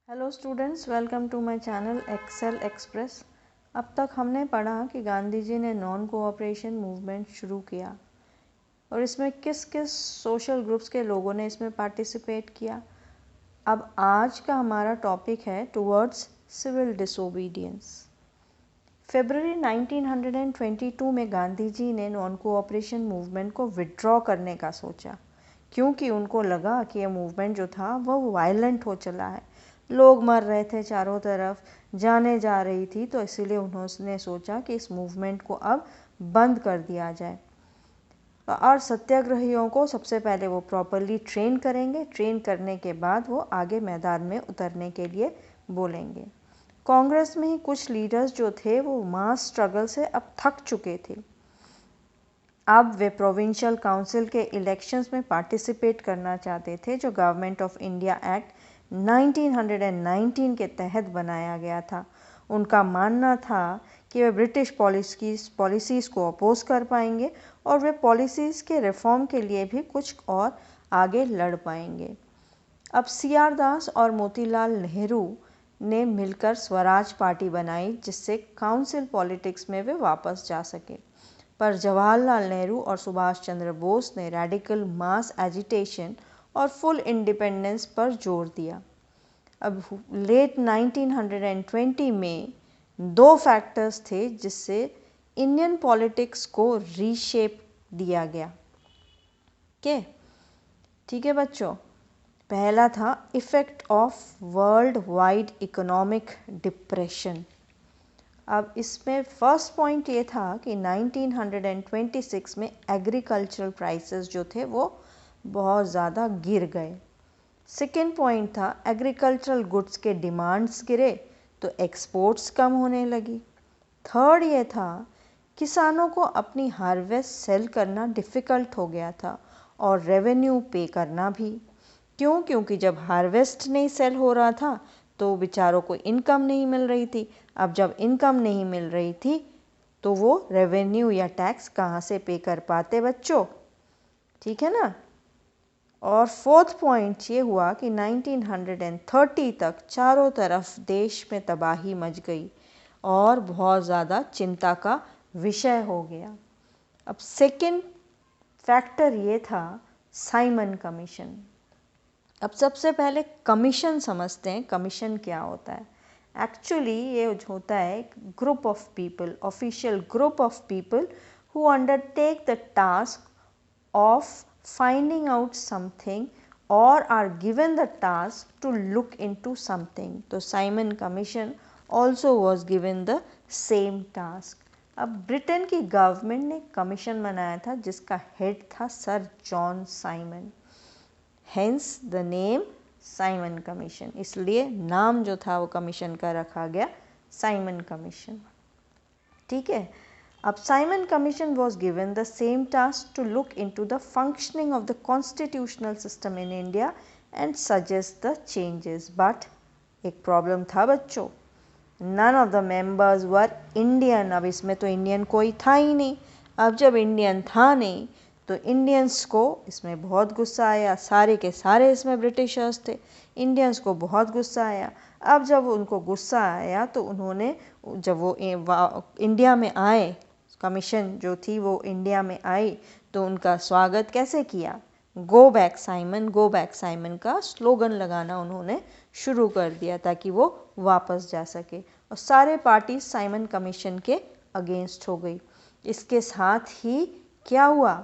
Hello students, welcome to my channel Excel Express. अब तक हमने पढ़ा कि गांधी जी ने नॉन कोऑपरेशन मूवमेंट शुरू किया और इसमें किस किस सोशल ग्रुप्स के लोगों ने इसमें पार्टिसिपेट किया। अब आज का हमारा टॉपिक है टुवर्ड्स सिविल डिसोबीडियंस। फरवरी 1922 में गांधी जी ने नॉन कोऑपरेशन मूवमेंट को विड्रॉ करने का सोचा, क्योंकि उनको लगा कि यह मूवमेंट जो था वह वायलेंट हो चला है, लोग मर रहे थे, चारों तरफ जाने जा रही थी। तो इसीलिए उन्होंने सोचा कि इस मूवमेंट को अब बंद कर दिया जाए और सत्याग्रहियों को सबसे पहले वो प्रॉपरली ट्रेन करेंगे। ट्रेन करने के बाद वो आगे मैदान में उतरने के लिए बोलेंगे। कांग्रेस में ही कुछ लीडर्स जो थे वो मास स्ट्रगल से अब थक चुके थे। अब वे प्रोविंशियल काउंसिल के इलेक्शंस में पार्टिसिपेट करना चाहते थे, जो गवर्नमेंट ऑफ इंडिया एक्ट 1919 के तहत बनाया गया था। उनका मानना था कि वे ब्रिटिश पॉलिसीज़ को अपोज कर पाएंगे और वे पॉलिसीज़ के रिफॉर्म के लिए भी कुछ और आगे लड़ पाएंगे। अब CR दास और मोतीलाल नेहरू ने मिलकर स्वराज पार्टी बनाई, जिससे काउंसिल पॉलिटिक्स में वे वापस जा सके। पर जवाहरलाल नेहरू और सुभाष चंद्र बोस ने रेडिकल मास एजिटेशन और फुल इंडिपेंडेंस पर जोर दिया। अब लेट 1920 में दो फैक्टर्स थे जिससे इंडियन पॉलिटिक्स को रीशेप दिया गया। ठीक है बच्चों, पहला था effect of world wide economic depression. अब इसमें फर्स्ट पॉइंट ये था कि 1926 में एग्रीकल्चरल प्राइसेस जो थे वो बहुत ज़्यादा गिर गए। सेकेंड पॉइंट था एग्रीकल्चरल गुड्स के डिमांड्स गिरे तो एक्सपोर्ट्स कम होने लगी। थर्ड ये था किसानों को अपनी हार्वेस्ट सेल करना डिफ़िकल्ट हो गया था और रेवेन्यू पे करना भी। क्योंकि जब हार्वेस्ट नहीं सेल हो रहा था तो बेचारों को इनकम नहीं मिल रही थी। अब जब इनकम नहीं मिल रही थी तो वो रेवेन्यू या टैक्स कहाँ से पे कर पाते बच्चों? ठीक है ना। और फोर्थ पॉइंट ये हुआ कि 1930 तक चारों तरफ देश में तबाही मच गई और बहुत ज़्यादा चिंता का विषय हो गया। अब सेकंड फैक्टर ये था साइमन कमीशन। अब सबसे पहले कमीशन समझते हैं, कमीशन क्या होता है। एक्चुअली ये होता है group of people, official group of people who undertake the task of finding out something or are given the task to look into something. तो Simon commission also was given the same task. अब Britain की government ने commission बनाया था जिसका head था sir John Simon, hence the name Simon commission. इसलिए नाम जो था वो कमीशन का रखा गया साइमन कमीशन। ठीक है। अब Simon commission was given the same task to look into the functioning of the constitutional system in India and suggest the changes. But एक प्रॉब्लम था बच्चों, none of the members were Indian। अब इसमें तो Indian कोई था ही नहीं। अब जब इंडियन था नहीं तो इंडियंस को इसमें बहुत गुस्सा आया। सारे के सारे इसमें ब्रिटिशर्स थे, इंडियंस को बहुत गुस्सा आया। अब जब उनको गुस्सा आया तो उन्होंने, जब वो इंडिया में आए, कमीशन जो थी वो इंडिया में आई, तो उनका स्वागत कैसे किया? Go back Simon, go back Simon का स्लोगन लगाना उन्होंने शुरू कर दिया ताकि वो वापस जा सके। और सारे पार्टी साइमन कमीशन के अगेंस्ट हो गई। इसके साथ ही क्या हुआ,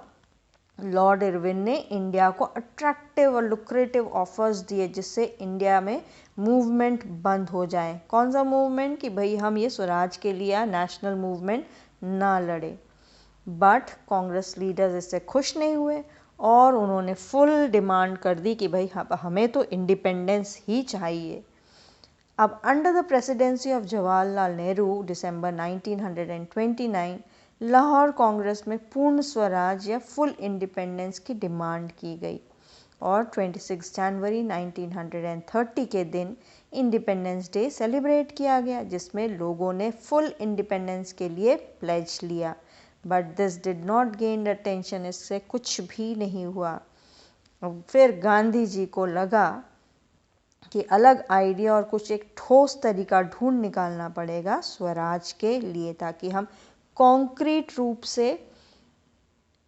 लॉर्ड इरविन ने इंडिया को अट्रैक्टिव और लुक्रेटिव ऑफर्स दिए जिससे इंडिया में मूवमेंट बंद हो जाए। कौन सा मूवमेंट? कि भाई हम ये स्वराज के लिए नेशनल मूवमेंट ना लड़े। बट कांग्रेस लीडर्स इससे खुश नहीं हुए और उन्होंने फुल डिमांड कर दी कि भाई हमें तो इंडिपेंडेंस ही चाहिए। अब under the presidency of Jawaharlal Nehru December 1929 Lahore Congress में पूर्ण स्वराज या फुल इंडिपेंडेंस की डिमांड की गई और 26 जनवरी 1930 के दिन इंडिपेंडेंस डे सेलिब्रेट किया गया, जिसमें लोगों ने फुल इंडिपेंडेंस के लिए प्लेज लिया। But this did not gain attention, इससे कुछ भी नहीं हुआ। फिर गांधी जी को लगा कि अलग आइडिया और कुछ एक ठोस तरीका ढूंढ निकालना पड़ेगा स्वराज के लिए, ताकि हम कॉन्क्रीट रूप से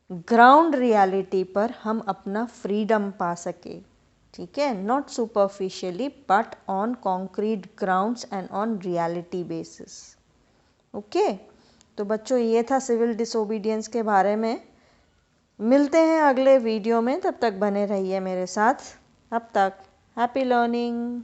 ग्राउंड रियलिटी पर हम अपना फ्रीडम पा सके। ठीक है, not superficially but on concrete grounds and on reality basis. Okay, तो बच्चों ये था सिविल डिसोबीडियंस के बारे में। मिलते हैं अगले वीडियो में, तब तक बने रहिए मेरे साथ। अब तक हैप्पी लर्निंग।